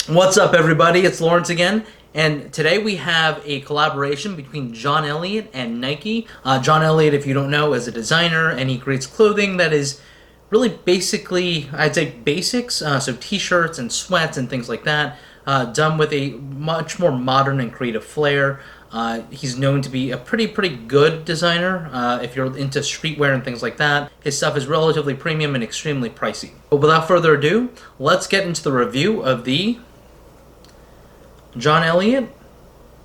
What's up, everybody? It's Lawrence again, and today we have a collaboration between John Elliott and Nike. John Elliott, if you don't know, is a designer, and he creates clothing that is really basically, I'd say, basics, so t-shirts and sweats and things like that, done with a much more modern and creative flair. He's known to be a pretty good designer. If you're into streetwear and things like that, his stuff is relatively premium and extremely pricey. But without further ado, let's get into the review of the John Elliott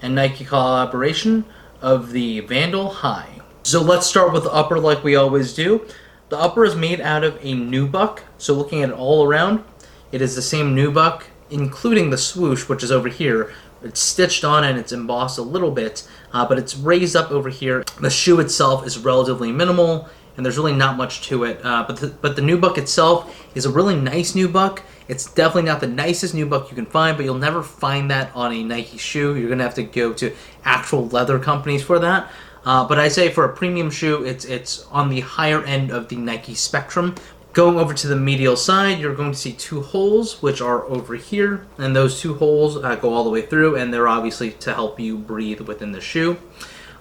and Nike collaboration of the Vandal High. So let's start with the upper like we always do. The upper is made out of a nubuck, so looking at it all around, it is the same nubuck, including the swoosh, which is over here. It's stitched on and it's embossed a little bit, but it's raised up over here. The shoe itself is relatively minimal, and there's really not much to it. But the nubuck itself is a really nice nubuck. It's definitely not the nicest nubuck you can find, but you'll never find that on a Nike shoe. You're gonna have to go to actual leather companies for that. But I say for a premium shoe, it's on the higher end of the Nike spectrum. Going over to the medial side, you're going to see two holes, which are over here, and those two holes go all the way through, and they're obviously to help you breathe within the shoe.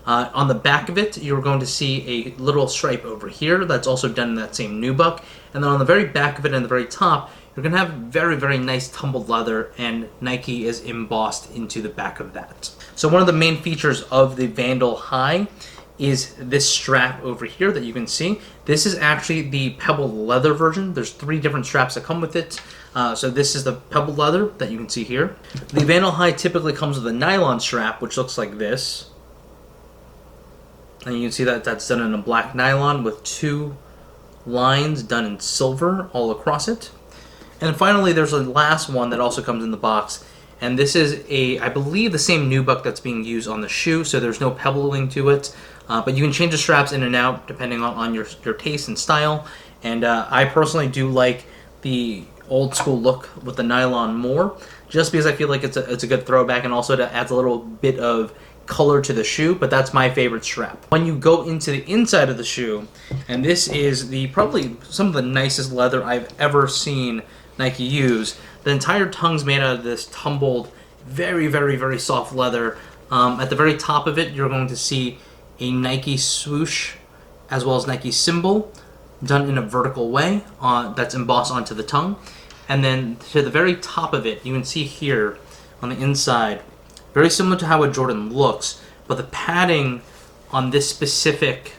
On the back of it, you're going to see a little stripe over here that's also done in that same nubuck, and then on the very back of it and the very top, you're going to have very nice tumbled leather, and Nike is embossed into the back of that. So one of the main features of the Vandal High is this strap over here that you can see. This is actually the pebbled leather version. There's 3 different straps that come with it. So this is the pebbled leather that you can see here. The Vandal High typically comes with a nylon strap, which looks like this. And you can see that that's done in a black nylon with 2 lines done in silver all across it. And finally, there's a last one that also comes in the box. And this is I believe the same nubuck that's being used on the shoe, so there's no pebbling to it. But you can change the straps in and out depending on your taste and style. And I personally do like the old school look with the nylon more, just because I feel like it's a good throwback, and also it adds a little bit of color to the shoe, but that's my favorite strap. When you go into the inside of the shoe, and this is probably some of the nicest leather I've ever seen Nike use. The entire tongue's made out of this tumbled, very soft leather. At the very top of it, you're going to see a Nike swoosh, as well as Nike symbol, done in a vertical way, that's embossed onto the tongue. And then to the very top of it, you can see here on the inside, very similar to how a Jordan looks, but the padding on this specific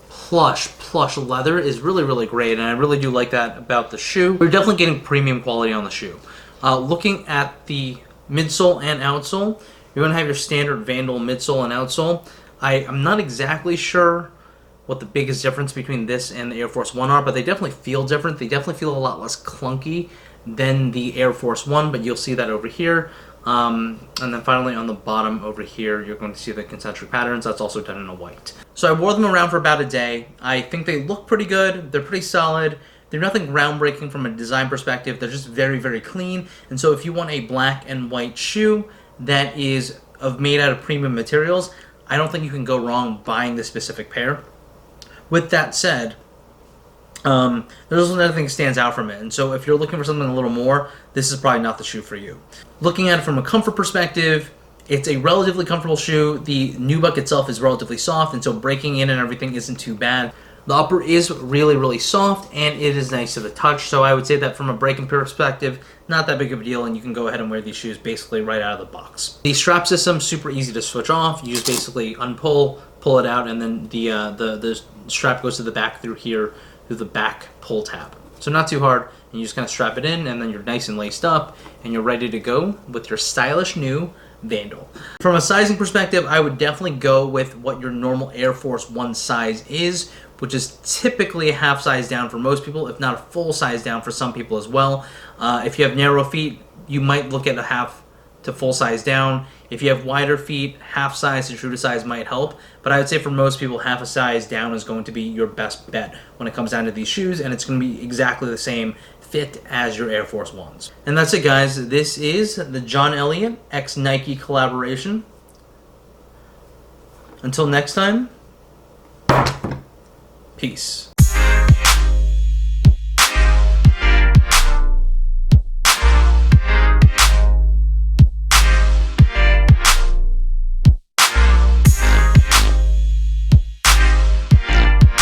plush leather is really great, and I really do like that about the shoe. You're definitely getting premium quality on the shoe. Looking at the midsole and outsole, you're going to have your standard Vandal midsole and outsole. I'm not exactly sure what the biggest difference between this and the Air Force One are, but they definitely feel different. They definitely feel a lot less clunky than the Air Force One, but you'll see that over here. And then finally on the bottom over here, you're going to see the concentric patterns. That's also done in a white. So I wore them around for about a day. I think they look pretty good. They're pretty solid. They're nothing groundbreaking from a design perspective. They're just very clean. And so if you want a black and white shoe that is made out of premium materials, I don't think you can go wrong buying this specific pair. With that said, there's another thing that stands out from it, and so if you're looking for something a little more, this is probably not the shoe for you. Looking at it from a comfort perspective, it's a relatively comfortable shoe. The nubuck itself is relatively soft, and so breaking in and everything isn't too bad. The upper is really soft, and it is nice to the touch, so I would say that from a break-in perspective, not that big of a deal, and you can go ahead and wear these shoes basically right out of the box. The strap system, super easy to switch off. You just basically pull it out, and then the strap goes to the back through here, through the back pull tab. So not too hard, and you just kind of strap it in, and then you're nice and laced up, and you're ready to go with your stylish new Vandal. From a sizing perspective, I would definitely go with what your normal Air Force One size is, which is typically a half size down for most people, if not a full size down for some people as well. If you have narrow feet, you might look at a half to full size down. If you have wider feet, half size to true to size might help, but I would say for most people, half a size down is going to be your best bet when it comes down to these shoes, and it's going to be exactly the same fit as your Air Force Ones. And that's it, guys. This is the John Elliott x Nike collaboration. Until next time, peace.